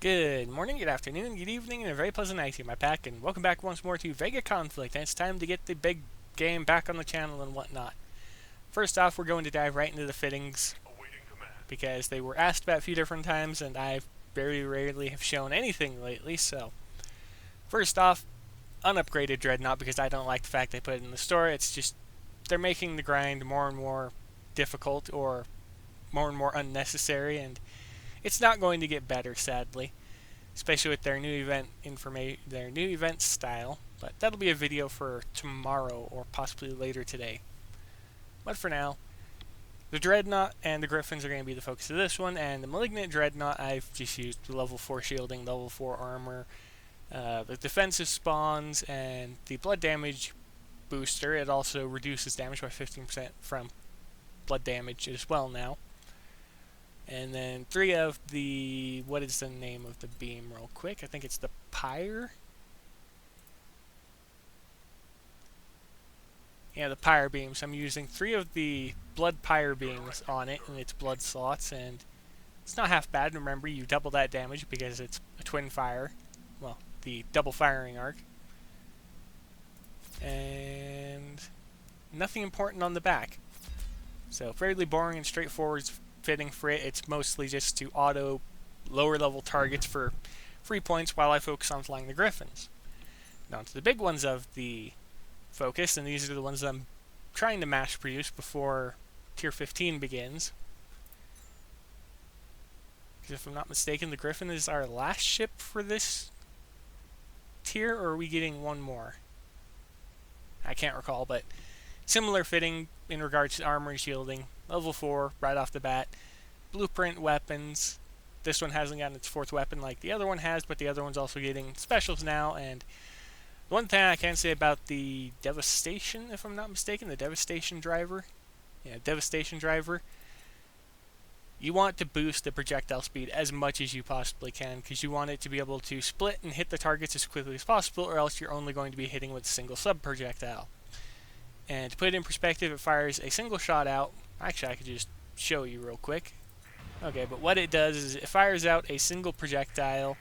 Good morning, good afternoon, good evening, and a very pleasant night to you, my pack, and welcome back once more to Vega Conflict, and it's time to get the big game back on the channel and whatnot. First off, we're going to dive right into the fittings, because they were asked about a few different times, and I very rarely have shown anything lately, so... First off, unupgraded Dreadnought, because I don't like the fact they put it in the store. It's just, they're making the grind more and more difficult, or more and more unnecessary, and it's not going to get better, sadly, especially with their new event style. But that'll be a video for tomorrow or possibly later today. But for now, the Dreadnought and the Gryphons are going to be the focus of this one, and the Malignant Dreadnought I've just used level 4 shielding, level 4 armor, the defensive spawns, and the blood damage booster. It also reduces damage by 15% from blood damage as well now. And then 3 of the... what is the name of the beam real quick? I think it's the Pyre? Yeah, the Pyre beams. I'm using 3 of the blood Pyre beams on it and its blood slots, and it's not half bad. Remember, you double that damage because it's a twin fire. Well, the double firing arc. And nothing important on the back. So fairly boring and straightforward fitting for it. It's mostly just to auto lower level targets for free points while I focus on flying the Gryphons. Now to the big ones of the focus, and these are the ones that I'm trying to mass produce before tier 15 begins. Because if I'm not mistaken, the Gryphon is our last ship for this tier, or are we getting one more? I can't recall, but similar fitting in regards to armor and shielding. Level 4 right off the bat. Blueprint weapons. This one hasn't gotten its 4th weapon like the other one has, but the other one's also getting specials now. And one thing I can say about the Devastation, if I'm not mistaken, the Devastation driver. Yeah, Devastation driver. You want to boost the projectile speed as much as you possibly can, because you want it to be able to split and hit the targets as quickly as possible, or else you're only going to be hitting with a single sub-projectile. And to put it in perspective, it fires a single shot out. Actually, I could just show you real quick. Okay, but what it does is it fires out a single projectile,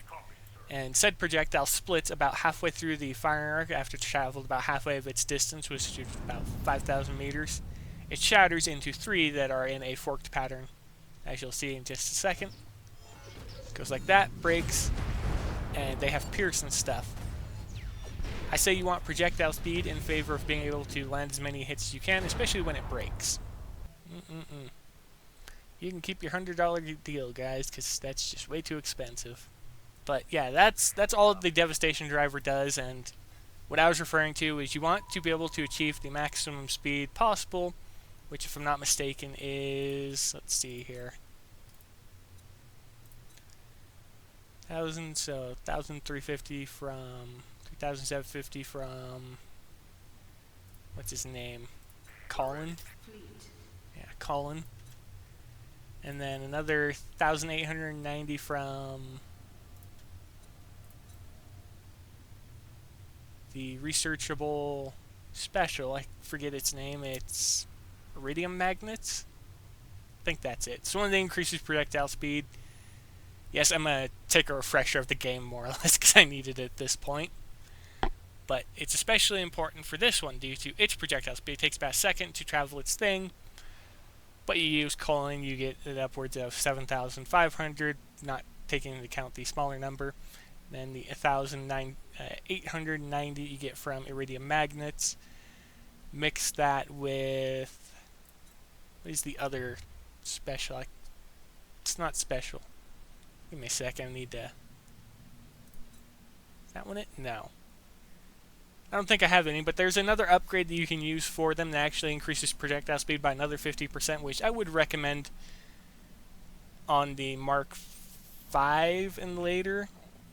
and said projectile splits about halfway through the firing arc after it's traveled about halfway of its distance, which is about 5,000 meters. It shatters into 3 that are in a forked pattern, as you'll see in just a second. Goes like that, breaks, and they have pierce and stuff. I say you want projectile speed in favor of being able to land as many hits as you can, especially when it breaks. You can keep your $100 deal, guys, because that's just way too expensive. But yeah, that's all the Devastation driver does, and what I was referring to is you want to be able to achieve the maximum speed possible, which, if I'm not mistaken, is, let's see here, 1,350 from 3,750 from, what's his name? Colin? Yeah, Colin. And then another 1,890 from the researchable special. I forget its name. It's Iridium Magnets? I think that's it. It's one that increases projectile speed. Yes, I'm going to take a refresher of the game more or less because I need it at this point. But it's especially important for this one due to its projectile speed. It takes about a second to travel its thing. But you use Colin, you get it upwards of 7,500, not taking into account the smaller number. Then the 1,890 you get from Iridium Magnets. Mix that with... what is the other special? It's not special. Give me a second, I need to... is that one it? No. I don't think I have any, but there's another upgrade that you can use for them that actually increases projectile speed by another 50%, which I would recommend on the Mark 5 and later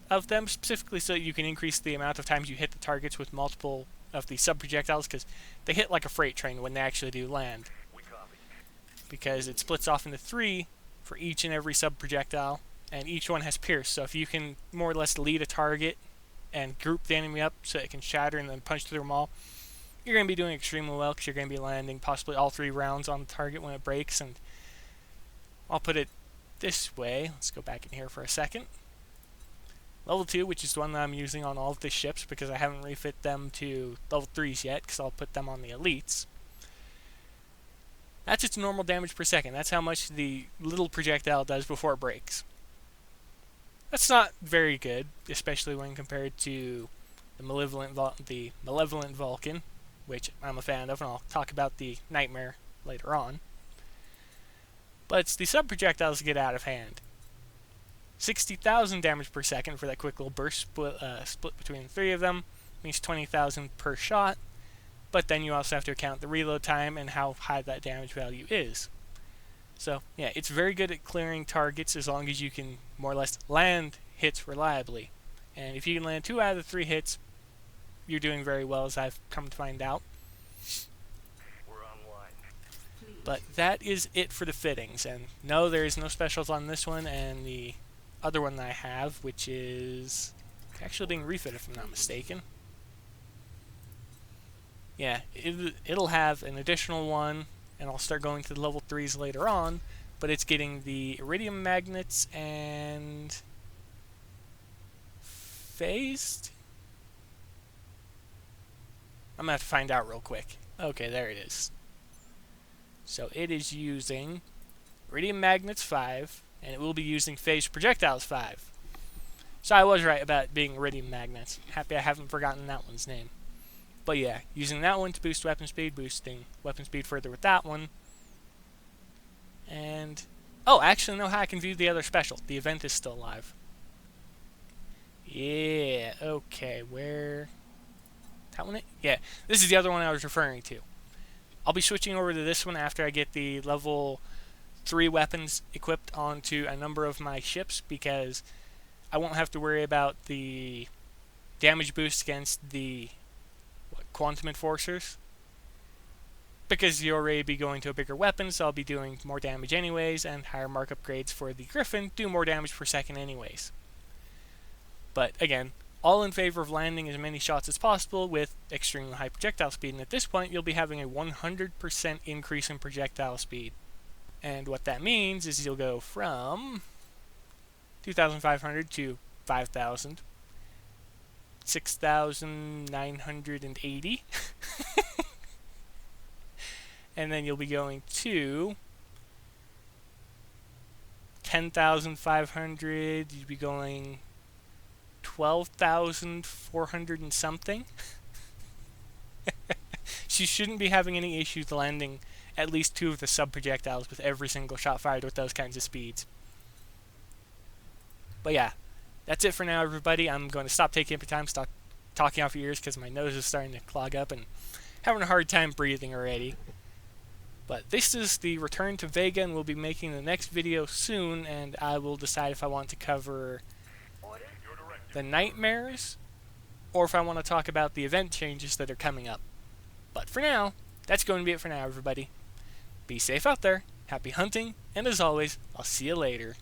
of them, specifically so that you can increase the amount of times you hit the targets with multiple of the sub-projectiles, because they hit like a freight train when they actually do land. Because it splits off into 3 for each and every sub-projectile, and each one has pierce, so if you can more or less lead a target and group the enemy up so it can shatter and then punch through them all, you're going to be doing extremely well, because you're going to be landing possibly all 3 rounds on the target when it breaks. And I'll put it this way. Let's go back in here for a second. Level 2, which is the one that I'm using on all of the ships because I haven't refit them to level 3s yet, because I'll put them on the elites. That's its normal damage per second. That's how much the little projectile does before it breaks. That's not very good, especially when compared to the Malevolent Vulcan, which I'm a fan of, and I'll talk about the Nightmare later on. But it's the sub-projectiles that get out of hand. 60,000 damage per second for that quick little burst split between the three of them. Means 20,000 per shot. But then you also have to account the reload time and how high that damage value is. So, yeah, it's very good at clearing targets as long as you can more or less land hits reliably. And if you can land 2 out of the 3 hits, you're doing very well, as I've come to find out. But that is it for the fittings. And no, there is no specials on this one, and the other one that I have, which is actually being refitted if I'm not mistaken. Yeah, it'll have an additional one, and I'll start going to the level 3s later on, but it's getting the iridium magnets and phased? I'm going to have to find out real quick. Okay, there it is. So it is using iridium magnets 5, and it will be using phased projectiles 5. So I was right about it being iridium magnets. Happy I haven't forgotten that one's name. But yeah, using that one to boost weapon speed, boosting weapon speed further with that one. And oh, I actually know how I can view the other special. The event is still alive. Yeah, okay, where... That one? Yeah, this is the other one I was referring to. I'll be switching over to this one after I get the level 3 weapons equipped onto a number of my ships, because I won't have to worry about the damage boost against the quantum enforcers, because you'll already be going to a bigger weapon, so I'll be doing more damage anyways, and higher mark upgrades for the Gryphon do more damage per second anyways. But again, all in favor of landing as many shots as possible with extremely high projectile speed, and at this point you'll be having a 100% increase in projectile speed. And what that means is you'll go from 2,500 to 5,000, 6,980, and then you'll be going to 10,500, you'd be going 12,400 and something. She shouldn't be having any issues landing at least 2 of the sub-projectiles with every single shot fired with those kinds of speeds. But yeah, that's it for now, everybody. I'm going to stop taking up your time, stop talking off your ears, because my nose is starting to clog up and having a hard time breathing already. But this is the return to Vega, and we'll be making the next video soon, and I will decide if I want to cover the nightmares, or if I want to talk about the event changes that are coming up. But for now, that's going to be it for now, everybody. Be safe out there, happy hunting, and as always, I'll see you later.